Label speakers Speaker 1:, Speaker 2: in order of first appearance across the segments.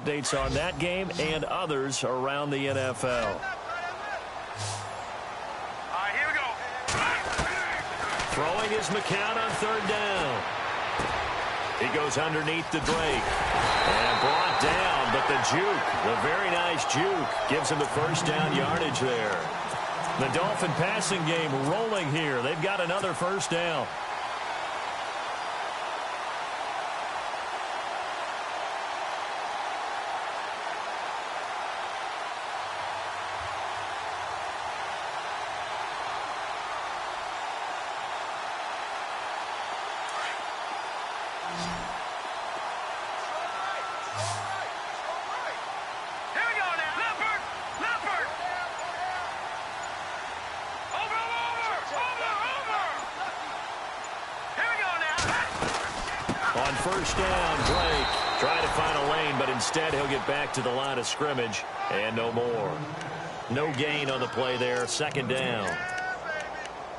Speaker 1: updates on that game and others around the NFL.
Speaker 2: Here we go.
Speaker 1: Throwing is McCown on third down. He goes underneath to Drake. And brought down, but the juke, the very nice juke, gives him the first down yardage there. The Dolphin passing game rolling here. They've got another first down. First down, Drake trying to find a lane, but instead he'll get back to the line of scrimmage and no more. No gain on the play there, second down.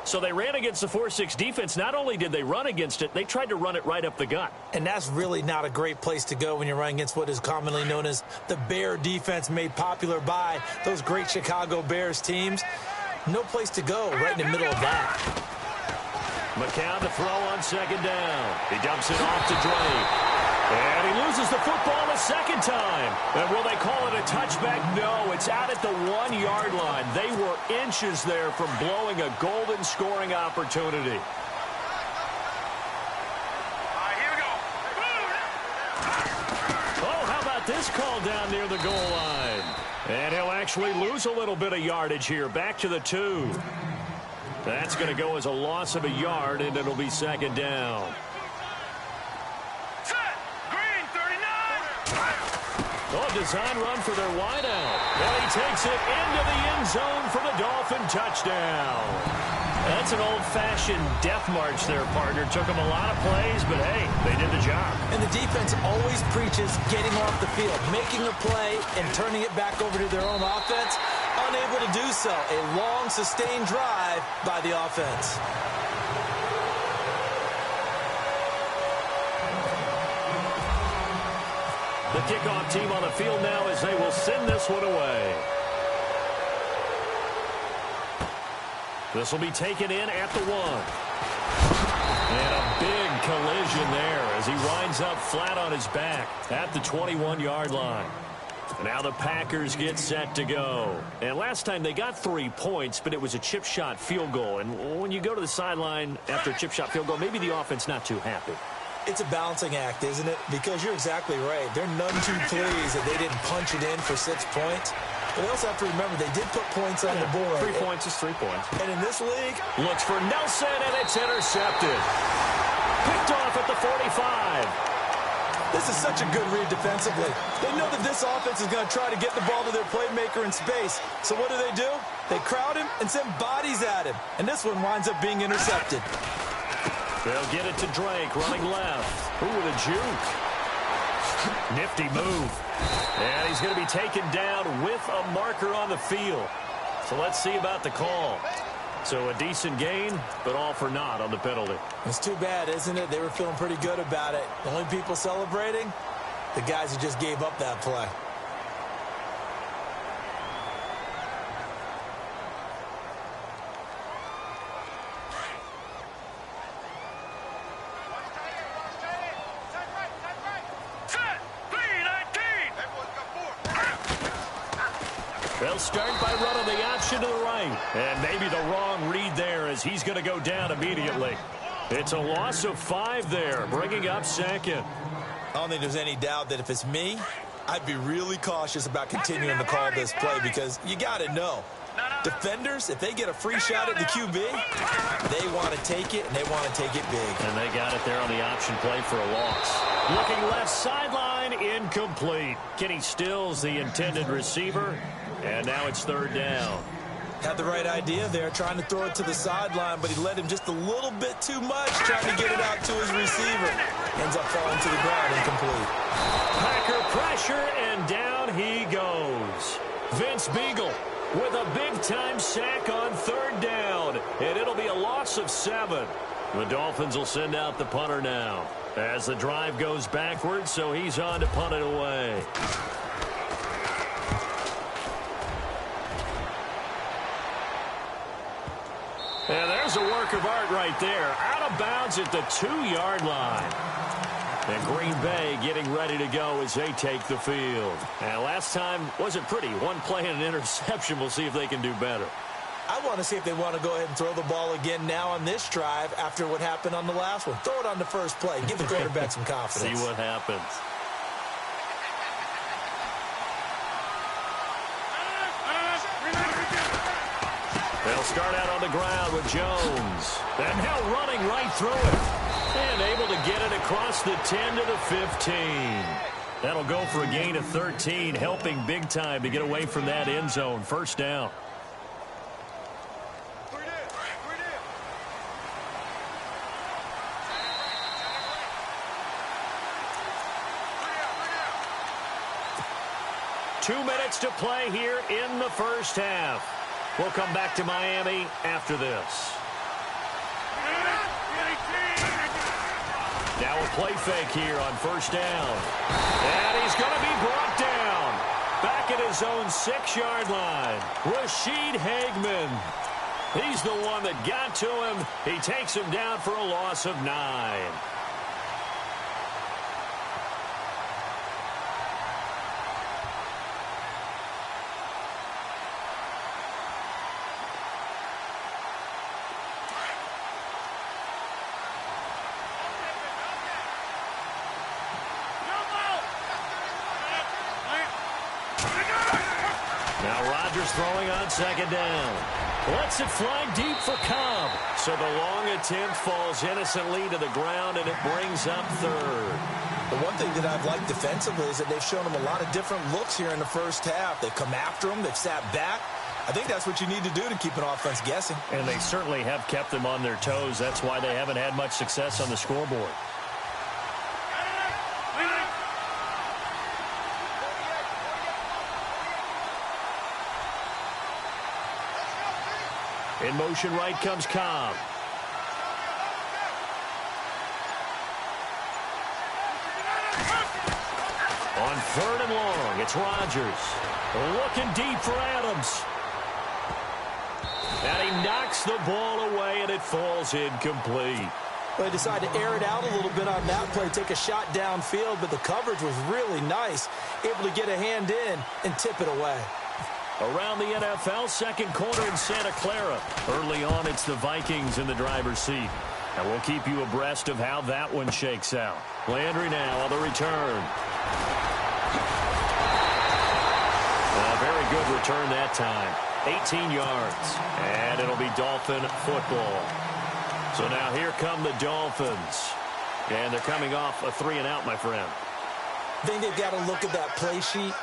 Speaker 1: So they ran against the 4-6 defense. Not only did they run against it, they tried to run it right up the gut.
Speaker 3: And that's really not a great place to go when you're running against what is commonly known as the Bear defense, made popular by those great Chicago Bears teams. No place to go right in the middle of that.
Speaker 1: McCown to throw on second down. He dumps it off to Drake. And he loses the football a second time. And will they call it a touchback? No, it's out at the 1-yard line. They were inches there from blowing a golden scoring opportunity.
Speaker 2: Here we go.
Speaker 1: Oh, how about this call down near the goal line? And he'll actually lose a little bit of yardage here. Back to the 2. That's going to go as a loss of a yard, and it'll be second down.
Speaker 2: Set. Green, 39.
Speaker 1: Oh, design run for their wideout. And he takes it into the end zone for the Dolphin touchdown. That's an old-fashioned death march there, partner. Took them a lot of plays, but, hey, they did the job.
Speaker 3: And the defense always preaches getting off the field, making a play, and turning it back over to their own offense. Unable to do so. A long, sustained drive by the offense.
Speaker 1: The kickoff team on the field now as they will send this one away. This will be taken in at the 1. And a big collision there as he winds up flat on his back at the 21-yard line. Now the Packers get set to go. And last time they got 3 points, but it was a chip shot field goal. And when you go to the sideline after a chip shot field goal, maybe the offense not too happy.
Speaker 3: It's a balancing act, isn't it? Because you're exactly right. They're none too pleased that they didn't punch it in for 6 points. But they also have to remember they did put points on the board.
Speaker 1: 3 points is 3 points.
Speaker 3: And in this league,
Speaker 1: looks for Nelson, and it's intercepted. Picked off at the 45.
Speaker 3: This is such a good read defensively. They know that this offense is going to try to get the ball to their playmaker in space. So what do? They crowd him and send bodies at him. And this one winds up being intercepted.
Speaker 1: They'll get it to Drake, running left. Ooh, with a juke. Nifty move. And he's going to be taken down with a marker on the field. So let's see about the call. So a decent gain, but all for naught on the penalty.
Speaker 3: It's too bad, isn't it? They were feeling pretty good about it. The only people celebrating, the guys who just gave up that play.
Speaker 1: They'll start by running the option to the right. And maybe the wrong read there as he's going to go down immediately. It's a loss of 5 there, bringing up second.
Speaker 3: I don't think there's any doubt that if it's me, I'd be really cautious about continuing to call this play because you got to know. Defenders, if they get a free shot at the QB, they want to take it, and they want to take it big.
Speaker 1: And they got it there on the option play for a loss. Looking left sideline, incomplete. Kenny Stills, the intended receiver, and now it's third down.
Speaker 3: Had the right idea there, trying to throw it to the sideline, but he led him just a little bit too much, trying to get it out to his receiver. Ends up falling to the ground, incomplete.
Speaker 1: Packer pressure, and down he goes. Vince Beagle with a big-time sack on third down, and it'll be a loss of 7. The Dolphins will send out the punter now as the drive goes backwards, so he's on to punt it away. work of art right there. Out of bounds at the 2-yard line. And Green Bay getting ready to go as they take the field. And last time wasn't pretty. One play and an interception. We'll see if they can do better.
Speaker 3: I want to see if they want to go ahead and throw the ball again now on this drive after what happened on the last one. Throw it on the first play. Give the quarterback some confidence.
Speaker 1: See what happens. They'll start out on the ground with Jones. And now running right through it. And able to get it across the 10 to the 15. That'll go for a gain of 13, helping big time to get away from that end zone. First down. Two minutes to play here in the first half. We'll come back to Miami after this. Now a play fake here on first down. And he's going to be brought down. Back at his own 6-yard line. Rashid Hageman. He's the one that got to him. He takes him down for a loss of 9. Throwing on second down. Lets it fly deep for Cobb. So the long attempt falls innocently to the ground, and it brings up third.
Speaker 3: The one thing that I've liked defensively is that they've shown them a lot of different looks here in the first half. They've come after them. They've sat back. I think that's what you need to do to keep an offense guessing.
Speaker 1: And they certainly have kept them on their toes. That's why they haven't had much success on the scoreboard. In motion right comes Cobb. On third and long, it's Rodgers. Looking deep for Adams. And he knocks the ball away, and it falls incomplete.
Speaker 3: Well, they decided to air it out a little bit on that play, take a shot downfield, but the coverage was really nice. Able to get a hand in and tip it away.
Speaker 1: Around the NFL, second quarter in Santa Clara. Early on, it's the Vikings in the driver's seat. And we'll keep you abreast of how that one shakes out. Landry now on the return. A very good return that time. 18 yards. And it'll be Dolphin football. So now here come the Dolphins. And they're coming off a 3-and-out, my friend.
Speaker 3: I think they've got to look at that play sheet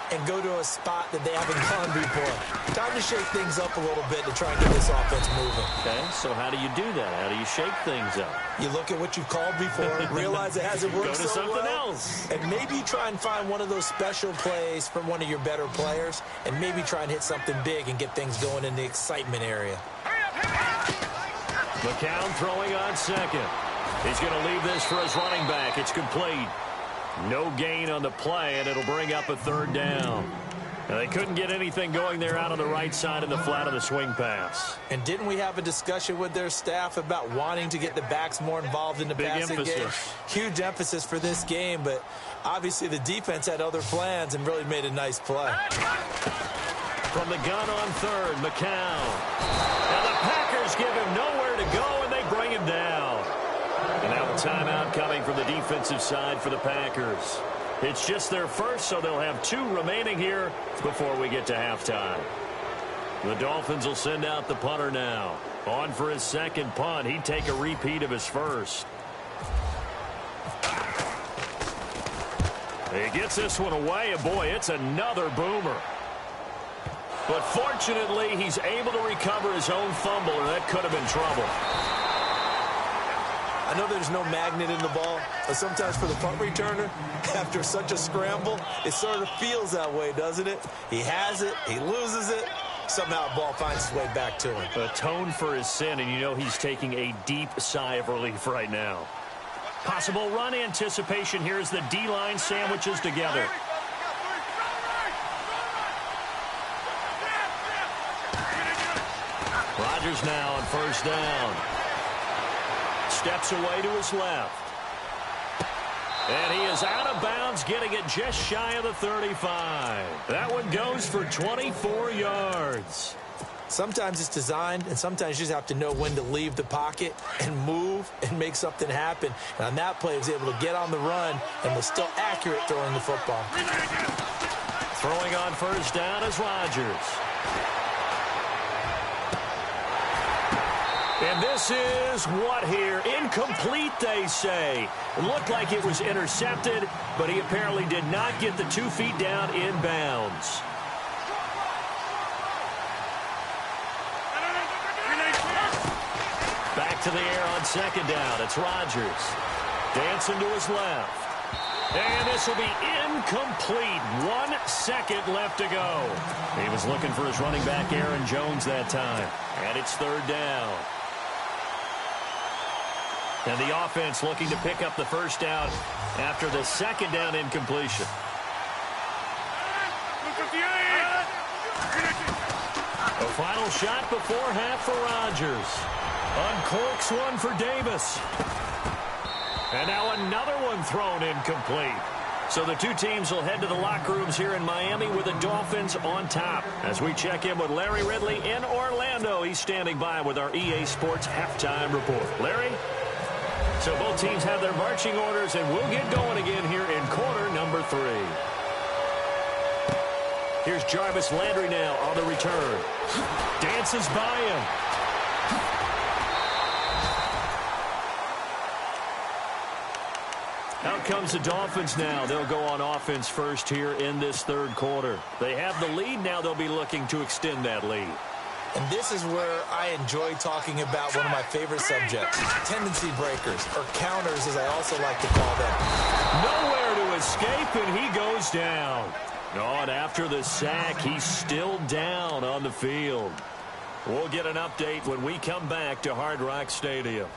Speaker 3: and go to a spot that they haven't gone before. Time to shake things up a little bit to try and get this offense moving.
Speaker 1: Okay, so how do you do that? How do you shake things up?
Speaker 3: You look at what you've called before, realize it hasn't worked
Speaker 1: so well. Go to something else.
Speaker 3: And maybe try and find one of those special plays from one of your better players, and maybe try and hit something big and get things going in the excitement area.
Speaker 1: McCown throwing on second. He's going to leave this for his running back. It's complete. No gain on the play, and it'll bring up a third down. Now, they couldn't get anything going there out on the right side of the flat of the swing pass.
Speaker 3: And didn't we have a discussion with their staff about wanting to get the backs more involved in the passing game? Huge emphasis for this game, but obviously the defense had other plans and really made a nice play.
Speaker 1: From the gun on third, McCown. Now the Packers give him nowhere to go, and they bring him down. And now a timeout coming from the defensive side for the Packers. It's just their first, so they'll have 2 remaining here before we get to halftime. The Dolphins will send out the punter now. On for his second punt. He'd take a repeat of his first. He gets this one away, and boy, it's another boomer. But fortunately, he's able to recover his own fumble, or that could have been trouble.
Speaker 3: I know there's no magnet in the ball, but sometimes for the punt returner, after such a scramble, it sort of feels that way, doesn't it? He has it, he loses it, somehow the ball finds its way back to him.
Speaker 1: Atone for his sin, and you know he's taking a deep sigh of relief right now. Possible run anticipation here as the D-line sandwiches together. Rodgers now on first down. Steps away to his left. And he is out of bounds, getting it just shy of the 35. That one goes for 24 yards.
Speaker 3: Sometimes it's designed, and sometimes you just have to know when to leave the pocket and move and make something happen. And on that play, he was able to get on the run and was still accurate throwing the football.
Speaker 1: Throwing on first down is Rodgers. And this is what here? Incomplete, they say. It looked like it was intercepted, but he apparently did not get the 2 feet down in bounds. Back to the air on second down. It's Rodgers. Dancing to his left. And this will be incomplete. 1 second left to go. He was looking for his running back, Aaron Jones, that time. And it's third down. And the offense looking to pick up the first down after the second down incompletion. A final shot before half for Rodgers. Uncorks one for Davis. And now another one thrown incomplete. So the two teams will head to the locker rooms here in Miami with the Dolphins on top. As we check in with Larry Ridley in Orlando, he's standing by with our EA Sports halftime report. Larry? So both teams have their marching orders, and we'll get going again here in quarter number 3. Here's Jarvis Landry now on the return. Dances by him. Out comes the Dolphins now. They'll go on offense first here in this third quarter. They have the lead. Now they'll be looking to extend that lead.
Speaker 3: And this is where I enjoy talking about one of my favorite subjects, tendency breakers, or counters as I also like to call them.
Speaker 1: Nowhere to escape, and he goes down. Oh, and after the sack, he's still down on the field. We'll get an update when we come back to Hard Rock Stadium.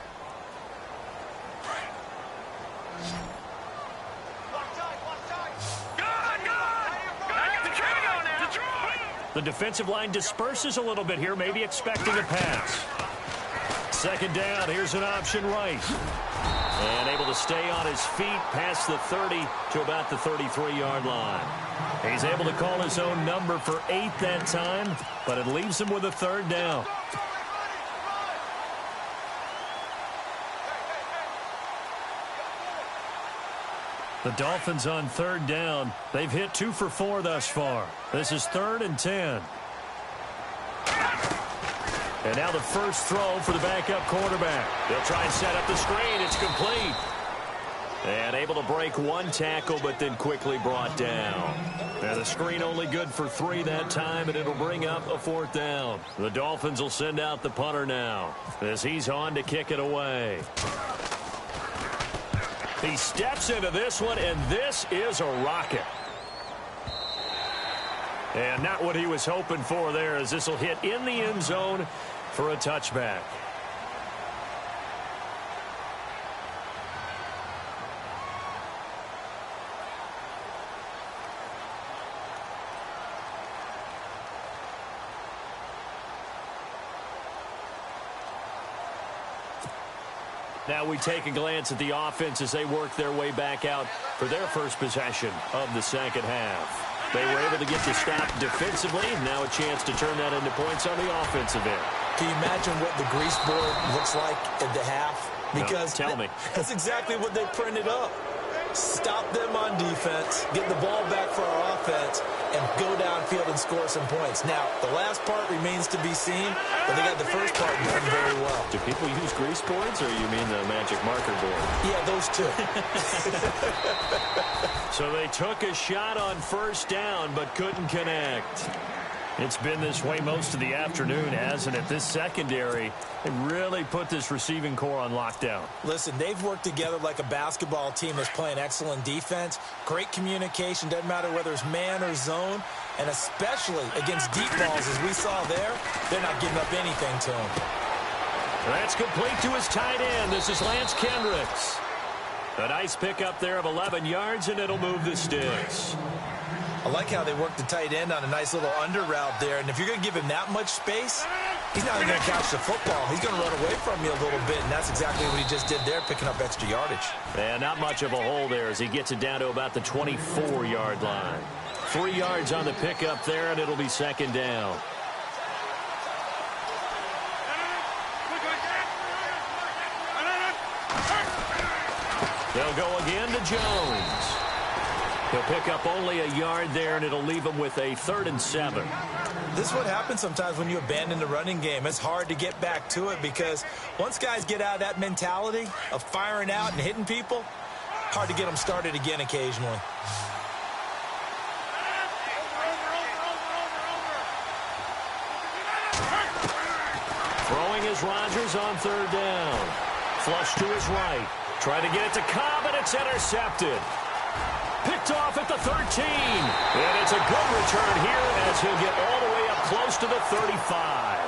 Speaker 1: The defensive line disperses a little bit here, maybe expecting a pass. Second down, here's an option right. And able to stay on his feet past the 30 to about the 33-yard line. He's able to call his own number for 8 that time, but it leaves him with a third down. The Dolphins on third down. They've hit 2 for 4 thus far. This is 3rd and 10. And now the first throw for the backup quarterback. They'll try and set up the screen. It's complete. And able to break 1 tackle, but then quickly brought down. And the screen only good for 3 that time, and it'll bring up a 4th down. The Dolphins will send out the punter now as he's on to kick it away. He steps into this one, and this is a rocket. And not what he was hoping for there, as this will hit in the end zone for a touchback. Now we take a glance at the offense as they work their way back out for their first possession of the second half. They were able to get the stop defensively. Now a chance to turn that into points on the offensive end. Can you imagine what the grease board looks like at the half? Because no, tell me.
Speaker 3: That's exactly what they printed up. Stop them on defense, get the ball back for our offense, and go downfield and score some points. Now, the last part remains to be seen, but they got the first part done very well.
Speaker 1: Do people use grease boards, or you mean the magic marker board?
Speaker 3: Yeah, those two.
Speaker 1: So they took a shot on first down, but couldn't connect. It's been this way most of the afternoon, hasn't it? This secondary, they really put this receiving core on lockdown.
Speaker 3: Listen, they've worked together like a basketball team that's playing excellent defense. Great communication, doesn't matter whether it's man or zone. And especially against deep balls, as we saw there, they're not giving up anything to him.
Speaker 1: That's complete to his tight end. This is Lance Kendricks. A nice pickup there of 11 yards, and it'll move the sticks.
Speaker 3: I like how they work the tight end on a nice little under route there. And if you're going to give him that much space, He's not even going to catch the football. He's going to run away from you a little bit, and that's exactly what he just did there, picking up extra yardage.
Speaker 1: And not much of a hole there as he gets it down to about the 24-yard line. 3 yards on the pickup there, and it'll be second down. They'll go again to Jones. He'll pick up only a yard there, and it'll leave him with a 3rd and 7.
Speaker 3: This is what happens sometimes when you abandon the running game. It's hard to get back to it because once guys get out of that mentality of firing out and hitting people, hard to get them started again occasionally.
Speaker 1: Throwing is Rodgers on 3rd down. Flush to his right. Trying to get it to Cobb, and it's intercepted. Picked off at the 13. And it's a good return here as he'll get all the way up close to the 35.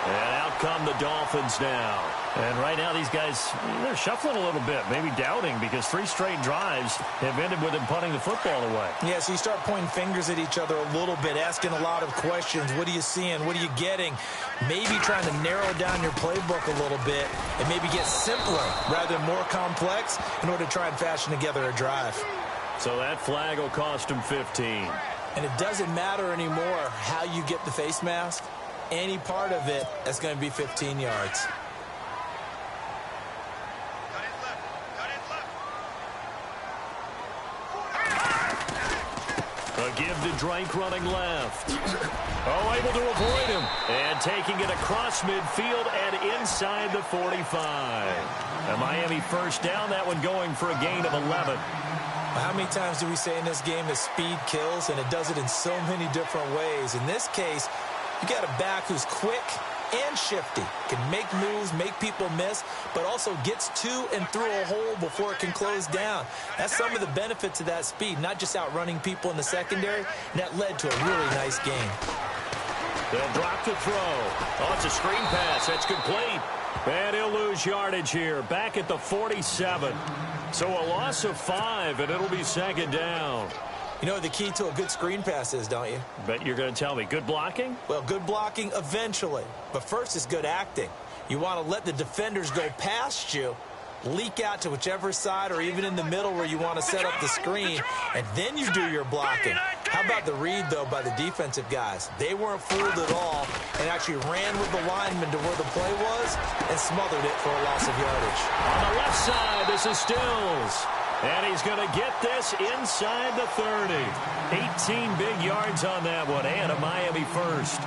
Speaker 1: And out come the Dolphins now. And right now these guys, they're shuffling a little bit, maybe doubting because 3 straight drives have ended with them punting the football away.
Speaker 3: Yeah, so you start pointing fingers at each other a little bit, asking a lot of questions. What are you seeing? What are you getting? Maybe trying to narrow down your playbook a little bit and maybe get simpler rather than more complex in order to try and fashion together a drive.
Speaker 1: So that flag will cost him 15.
Speaker 3: And it doesn't matter anymore how you get the face mask. Any part of it is going to be 15 yards.
Speaker 1: A give to Drake running left. Oh, able to avoid him. And taking it across midfield and inside the 45. A Miami first down, that one going for a gain of 11.
Speaker 3: How many times do we say in this game that speed kills, and it does it in so many different ways? In this case, you got a back who's quick and shifty, can make moves, make people miss, but also gets to and through a hole before it can close down. That's some of the benefits of that speed, not just outrunning people in the secondary, and that led to a really nice game.
Speaker 1: They'll drop the throw. Oh, it's a screen pass. That's complete. And he'll lose yardage here, back at the 47. So a loss of 5, and it'll be second down.
Speaker 3: You know what the key to a good screen pass is, don't you?
Speaker 1: Bet you're going to tell me. Good blocking?
Speaker 3: Well, good blocking eventually. But first is good acting. You want to let the defenders go past you, leak out to whichever side or even in the middle where you want to set up the screen, and then you do your blocking. How about the read, though, by the defensive guys? They weren't fooled at all and actually ran with the lineman to where the play was and smothered it for a loss of yardage.
Speaker 1: On the left side, this is Stills. And he's going to get this inside the 30. 18 big yards on that one, and a Miami first.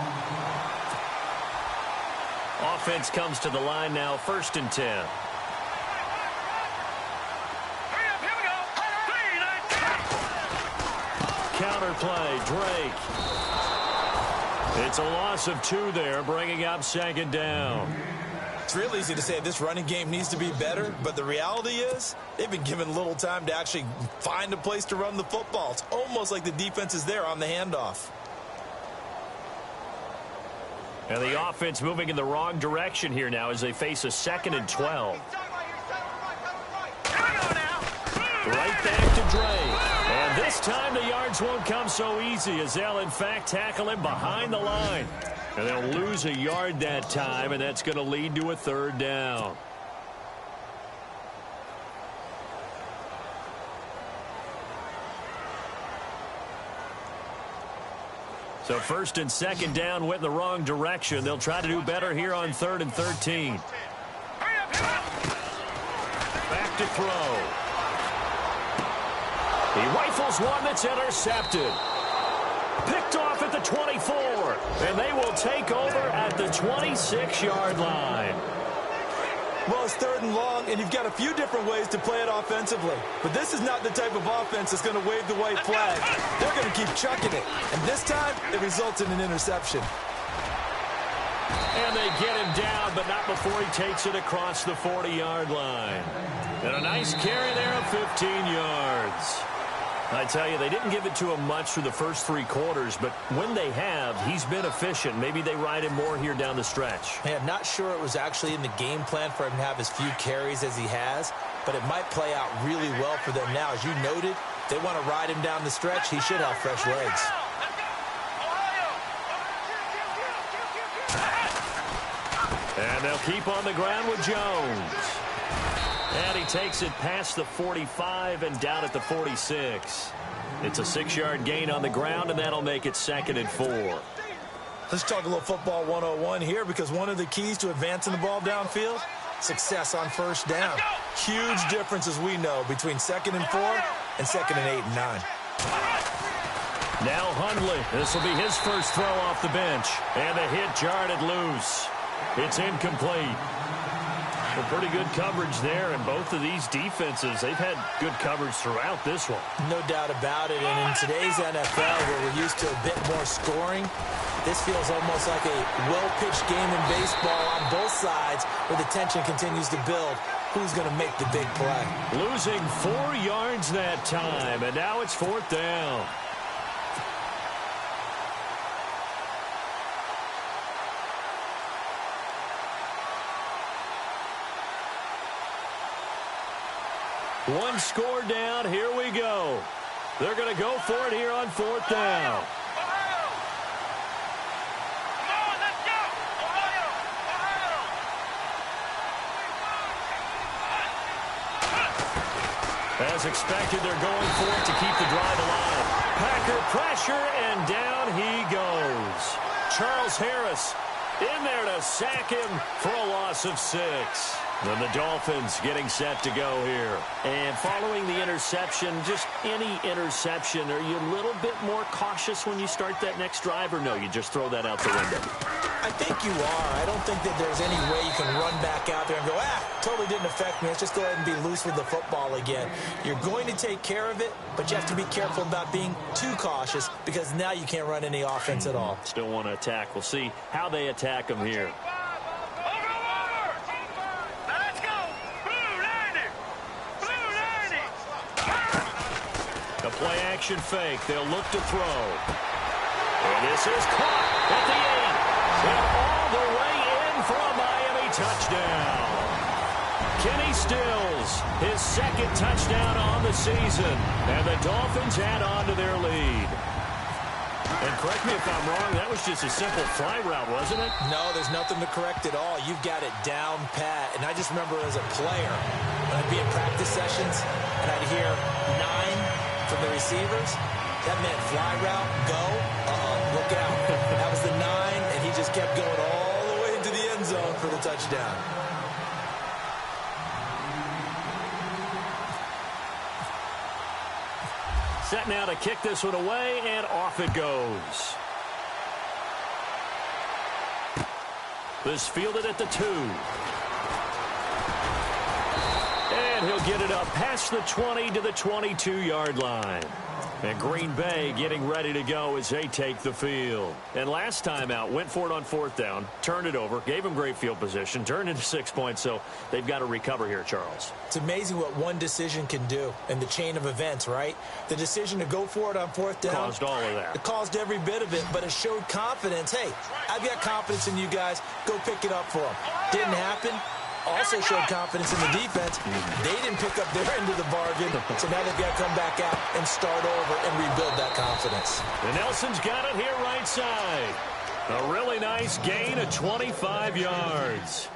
Speaker 1: Offense comes to the line now, 1st and 10. Counter play, Drake. It's a loss of 2 there, bringing up second down.
Speaker 3: It's real easy to say this running game needs to be better, but the reality is they've been given little time to actually find a place to run the football. It's almost like the defense is there on the handoff.
Speaker 1: And the offense moving in the wrong direction here now as they face a 2nd and 12. Right back to Drake. And this time the yards won't come so easy as they'll in fact tackle him behind the line. And they'll lose a yard that time, and that's going to lead to a 3rd down. So 1st and 2nd down went in the wrong direction. They'll try to do better here on 3rd and 13. Back to throw. He rifles one that's intercepted. Picked off at the 24, and they will take over at the 26-yard line.
Speaker 3: Well, it's 3rd and long, and you've got a few different ways to play it offensively. But this is not the type of offense that's going to wave the white flag. They're going to keep chucking it. And this time, it results in an interception.
Speaker 1: And they get him down, but not before he takes it across the 40-yard line. And a nice carry there of 15 yards. I tell you, they didn't give it to him much through the first 3 quarters, but when they have, he's been efficient. Maybe they ride him more here down the stretch.
Speaker 3: Hey, I'm not sure it was actually in the game plan for him to have as few carries as he has, but it might play out really well for them now. As you noted, they want to ride him down the stretch. He should have fresh legs.
Speaker 1: And they'll keep on the ground with Jones. And he takes it past the 45 and down at the 46. It's a 6-yard gain on the ground, and that'll make it 2nd and 4.
Speaker 3: Let's talk a little football 101 here, because one of the keys to advancing the ball downfield, success on first down. Huge difference, as we know, between 2nd and 4 and 2nd and 8 and 9.
Speaker 1: Now Hundley. This will be his first throw off the bench. And the hit jarred it loose. It's incomplete. Well, pretty good coverage there, and both of these defenses, they've had good coverage throughout this one.
Speaker 3: No doubt about it, and in today's NFL, where we're used to a bit more scoring, this feels almost like a well-pitched game in baseball on both sides, where the tension continues to build. Who's going to make the big play?
Speaker 1: Losing 4 yards that time, and now it's 4th down. One score down. Here we go. They're going to go for it here on 4th down. As expected, they're going for it to keep the drive alive. Packer pressure, and down he goes. Charles Harris in there to sack him for a loss of 6. Then the Dolphins getting set to go here. And following the interception, just any interception, are you a little bit more cautious when you start that next drive, or no, you just throw that out the window?
Speaker 3: I think you are. I don't think that there's any way you can run back out there and go, totally didn't affect me. Let's just go ahead and be loose with the football again. You're going to take care of it, but you have to be careful about being too cautious, because now you can't run any offense at all.
Speaker 1: Still want to attack. We'll see how they attack them here. The play-action fake. They'll look to throw. And this is caught at the 8. And all the way in for a Miami touchdown. Kenny Stills, his 2nd touchdown on the season. And the Dolphins add on to their lead. And correct me if I'm wrong, that was just a simple fly route, wasn't it?
Speaker 3: No, there's nothing to correct at all. You've got it down pat. And I just remember as a player, when I'd be in practice sessions, and I'd hear 9 from the receivers, that meant fly route, go, look out. That was the 9, and he just kept going all the way into the end zone for the touchdown.
Speaker 1: Set now to kick this one away, and off it goes. This fielded at the 2. And he'll get it up past the 20 to the 22-yard line. And Green Bay getting ready to go as they take the field. And last time out, went for it on 4th down, turned it over, gave them great field position, turned into 6 points, so they've got to recover here, Charles.
Speaker 3: It's amazing what one decision can do in the chain of events, right? The decision to go for it on 4th down
Speaker 1: caused all of that.
Speaker 3: It caused every bit of it, but it showed confidence. Hey, I've got confidence in you guys. Go pick it up for them. Didn't happen. Also showed confidence in the defense. They didn't pick up their end of the bargain, so now they've got to come back out and start over and rebuild that confidence.
Speaker 1: And Nelson's got it here right side. A really nice gain of 25 yards.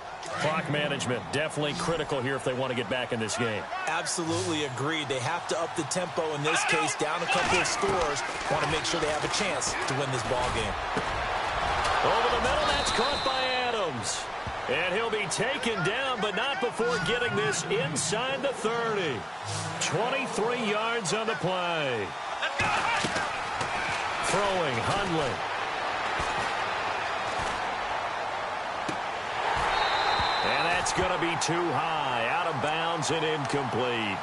Speaker 1: Clock management definitely critical here if they want to get back in this game.
Speaker 3: Absolutely agreed. They have to up the tempo in this case, down a couple of scores. Want to make sure they have a chance to win this ball game.
Speaker 1: Over the middle, that's caught by Adams. And he'll be taken down, but not before getting this inside the 30. 23 yards on the play. Throwing, Hundley. And that's going to be too high, out of bounds and incomplete.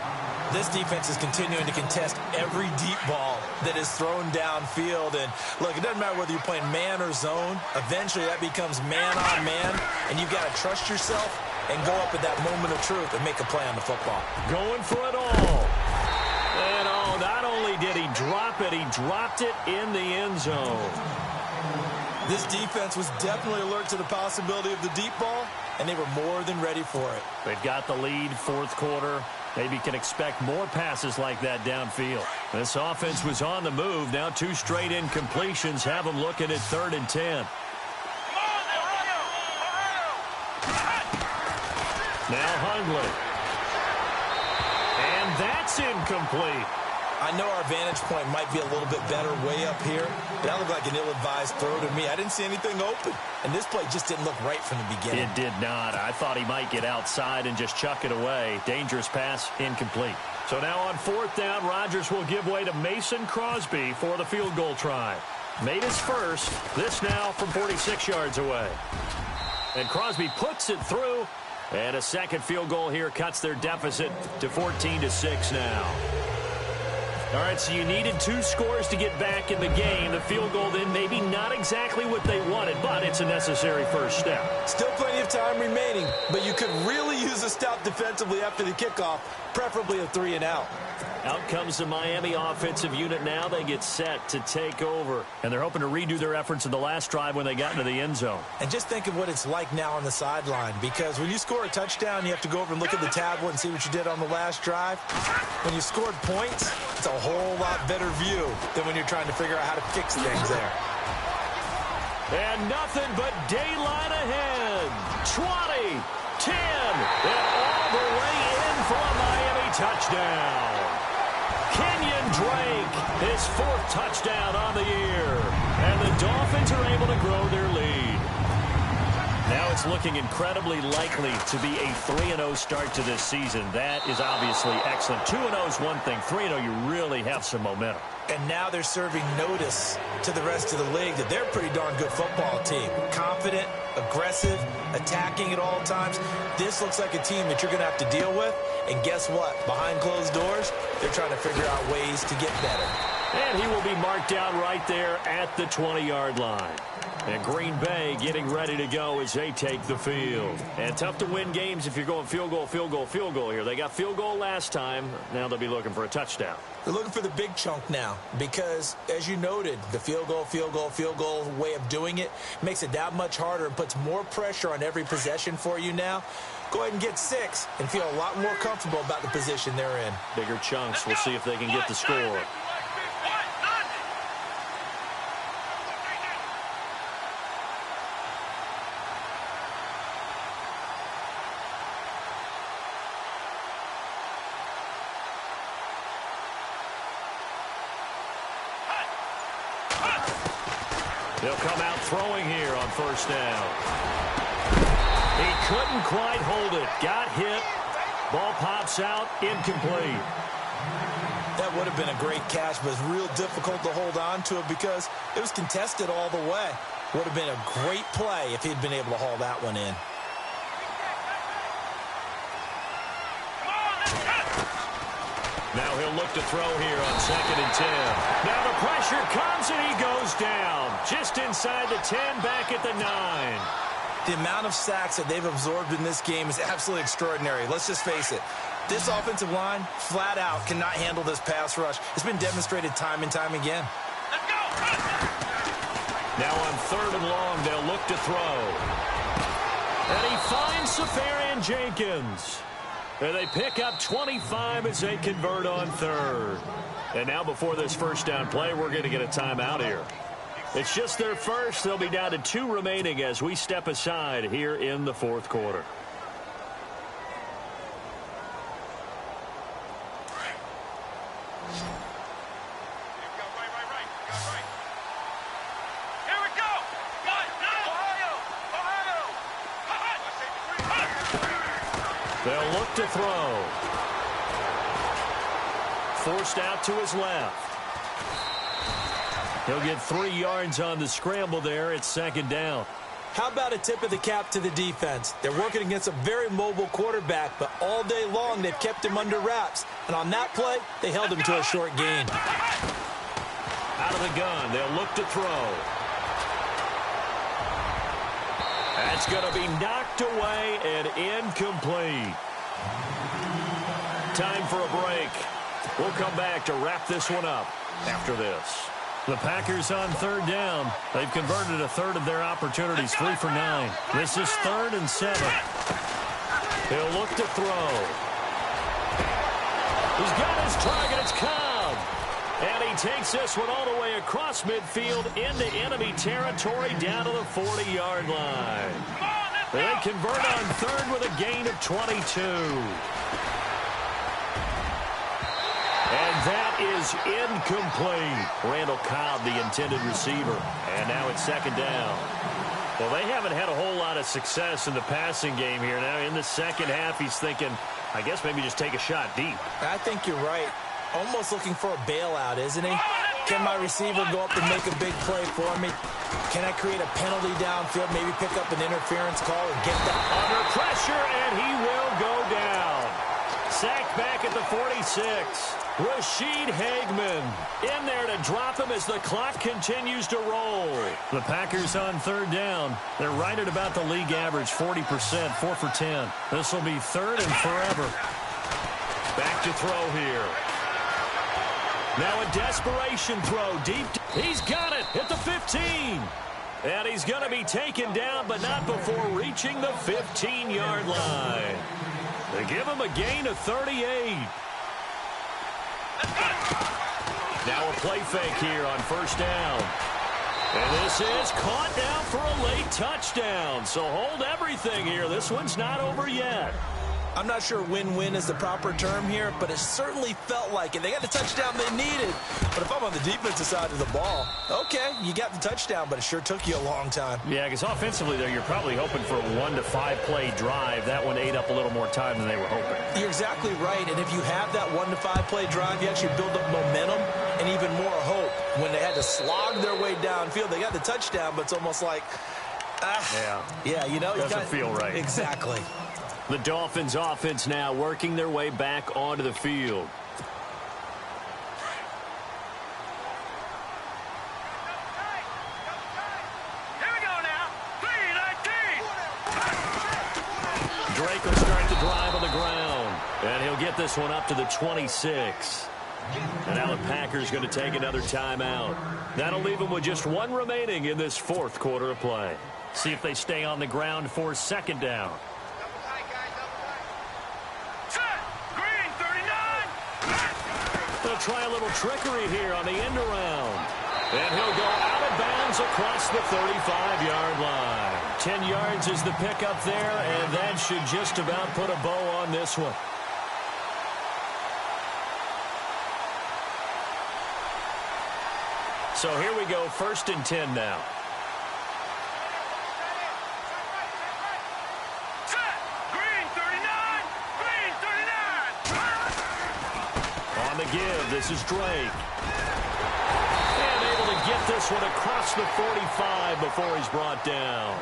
Speaker 3: This defense is continuing to contest every deep ball that is thrown downfield. And, look, it doesn't matter whether you're playing man or zone. Eventually, that becomes man on man, and you've got to trust yourself and go up at that moment of truth and make a play on the football.
Speaker 1: Going for it all. And, not only did he drop it, he dropped it in the end zone.
Speaker 3: This defense was definitely alert to the possibility of the deep ball, and they were more than ready for it.
Speaker 1: They've got the lead, 4th quarter. Maybe can expect more passes like that downfield. This offense was on the move. Now 2 straight incompletions have them looking at 3rd and 10. Now Hundley. And that's incomplete.
Speaker 3: I know our vantage point might be a little bit better way up here, but that looked like an ill-advised throw to me. I didn't see anything open, and this play just didn't look right from the beginning.
Speaker 1: It did not. I thought he might get outside and just chuck it away. Dangerous pass, incomplete. So now on fourth down, Rodgers will give way to Mason Crosby for the field goal try. Made his first. This now from 46 yards away. And Crosby puts it through. And a second field goal here cuts their deficit to 14-6 now. All right, so you needed 2 scores to get back in the game. The field goal then maybe not exactly what they wanted, but it's a necessary first step.
Speaker 3: Still plenty of time remaining, but you could really use a stop defensively after the kickoff, preferably a 3-and-out.
Speaker 1: Out comes the Miami offensive unit now. They get set to take over. And they're hoping to redo their efforts in the last drive when they got into the end zone.
Speaker 3: And just think of what it's like now on the sideline, because when you score a touchdown, you have to go over and look at the tablet and see what you did on the last drive. When you scored points, it's a whole lot better view than when you're trying to figure out how to fix things there.
Speaker 1: And nothing but daylight ahead. 20, 10, and all the way in for a Miami touchdown. Kenyon Drake, his 4th touchdown on the year. And the Dolphins are able to grow their lead. Now it's looking incredibly likely to be a 3-0 start to this season. That is obviously excellent. 2-0 is one thing. 3-0, you really have some momentum.
Speaker 3: And now they're serving notice to the rest of the league that they're a pretty darn good football team. Confident, aggressive, attacking at all times. This looks like a team that you're going to have to deal with. And guess what? Behind closed doors, they're trying to figure out ways to get better.
Speaker 1: And he will be marked down right there at the 20-yard line. And Green Bay getting ready to go as they take the field. And tough to win games if you're going field goal, field goal, field goal here. They got field goal last time. Now they'll be looking for a touchdown.
Speaker 3: They're looking for the big chunk now because, as you noted, the field goal way of doing it makes it that much harder and puts more pressure on every possession for you now. Go ahead and get 6 and feel a lot more comfortable about the position they're in.
Speaker 1: Bigger chunks. We'll see if they can get the score. They'll come out throwing here on first down. He couldn't quite hold it. Got hit. Ball pops out. Incomplete.
Speaker 3: That would have been a great catch, but it's real difficult to hold on to it because it was contested all the way. Would have been a great play if he'd been able to haul that one in.
Speaker 1: Now he'll look to throw here on 2nd and 10. Now the pressure comes and he goes down. Just inside the 10, back at the 9.
Speaker 3: The amount of sacks that they've absorbed in this game is absolutely extraordinary. Let's just face it. This offensive line, flat out, cannot handle this pass rush. It's been demonstrated time and time again.
Speaker 2: Let's go.
Speaker 1: Now on 3rd and long, they'll look to throw. And he finds Safarian Jenkins. And they pick up 25 as they convert on 3rd. And now before this first down play, we're going to get a timeout here. It's just their first. They'll be down to 2 remaining as we step aside here in the 4th quarter. They'll look to throw. Forced out to his left. He'll get 3 yards on the scramble there. It's 2nd down.
Speaker 3: How about a tip of the cap to the defense? They're working against a very mobile quarterback, but all day long they've kept him under wraps. And on that play, they held him to a short gain.
Speaker 1: Out of the gun, they'll look to throw. That's going to be knocked away and incomplete. Time for a break. We'll come back to wrap this one up after this. The Packers on 3rd down. They've converted a 1/3 of their opportunities, 3 for 9. This is 3rd and 7. He'll look to throw. He's got his target. It's Cobb. And he takes this one all the way across midfield into enemy territory down to the 40-yard line.
Speaker 2: Come on, let's
Speaker 1: They convert on third with a gain of 22. And that is incomplete. Randall Cobb, the intended receiver. And now it's second down. Well, they haven't had a whole lot of success in the passing game here. Now in the second half, he's thinking, I guess maybe just take a shot deep.
Speaker 3: I think you're right. Almost looking for a bailout, isn't he? Can my receiver go up and make a big play for me? Can I create a penalty downfield, maybe pick up an interference call and get that?
Speaker 1: Under pressure, and he will go down. Sacked back at the 46. Rashid Hageman in there to drop him as the clock continues to roll. The Packers on third down. They're right at about the league average, 40%, 4 for 10. This will be third and forever. Back to throw here. Now a desperation throw deep. He's got it at the 15. And he's going to be taken down, but not before reaching the 15-yard line. They give him a gain of 38. Now a play fake here on first down. And this is caught down for a late touchdown. So hold everything here. This one's not over yet.
Speaker 3: I'm not sure win-win is the proper term here, but it certainly felt like it. They got the touchdown they needed. But if I'm on the defensive side of the ball, okay, you got the touchdown, but it sure took you a long time.
Speaker 1: Yeah, because offensively there, you're probably hoping for a 1 to 5 play drive. That one ate up a little more time than they were hoping.
Speaker 3: You're exactly right, and if you have that 1 to 5 play drive, you actually build up momentum and even more hope. When they had to slog their way downfield, they got the touchdown, but it's almost like, yeah, you know.
Speaker 1: Doesn't feel right.
Speaker 3: Exactly.
Speaker 1: The Dolphins offense now working their way back onto the field.
Speaker 2: Here we go now. 3-19.
Speaker 1: Drake will start the drive on the ground. And he'll get this one up to the 26. And now the Packers going to take another timeout. That'll leave them with just one remaining in this fourth quarter of play. See if they stay on the ground for second down. They'll try a little trickery here on the end around. And he'll go out of bounds across the 35-yard line. 10 yards is the pickup there, and that should just about put a bow on this one. So here we go, 1st and 10 now. Give. This is Drake. And able to get this one across the 45 before he's brought down.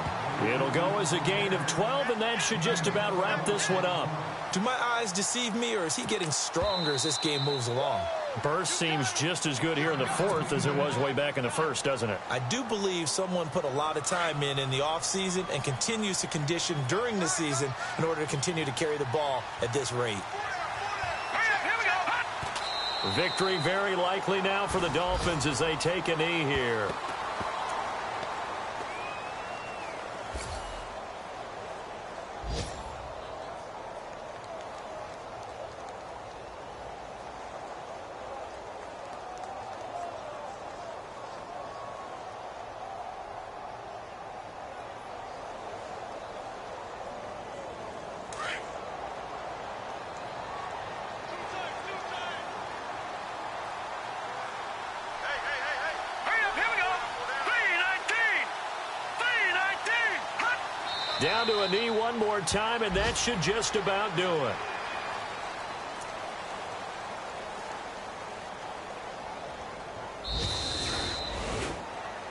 Speaker 1: It'll go as a gain of 12, and that should just about wrap this one up.
Speaker 3: Do my eyes deceive me, or is he getting stronger as this game moves along?
Speaker 1: Burst seems just as good here in the fourth as it was way back in the first, doesn't it?
Speaker 3: I do believe someone put a lot of time in the offseason and continues to condition during the season in order to continue to carry the ball at this rate.
Speaker 1: Victory very likely now for the Dolphins as they take a knee here. Down to a knee one more time, and that should just about do it.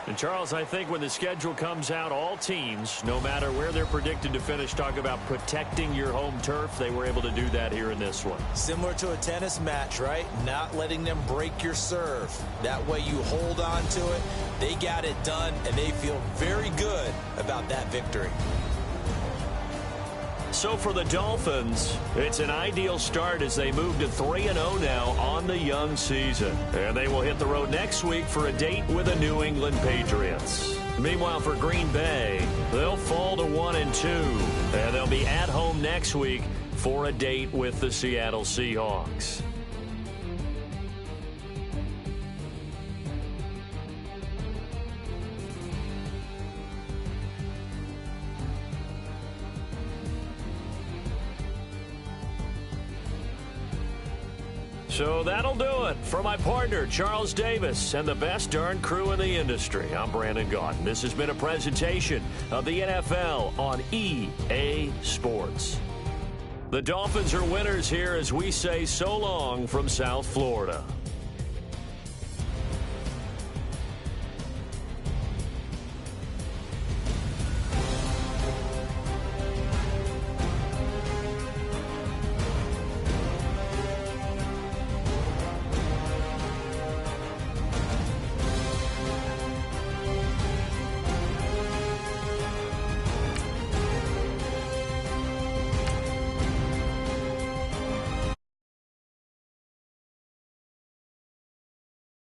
Speaker 1: And, Charles, I think when the schedule comes out, all teams, no matter where they're predicted to finish, talk about protecting your home turf. They were able to do that here in this one.
Speaker 3: Similar to a tennis match, right? Not letting them break your serve. That way you hold on to it. They got it done, and they feel very good about that victory.
Speaker 1: So for the Dolphins, it's an ideal start as they move to 3-0 now on the young season. And they will hit the road next week for a date with the New England Patriots. Meanwhile, for Green Bay, they'll fall to 1-2. And they'll be at home next week for a date with the Seattle Seahawks. So that'll do it. For my partner, Charles Davis, and the best darn crew in the industry, I'm Brandon Gaudin. This has been a presentation of the NFL on EA Sports. The Dolphins are winners here as we say so long from South Florida.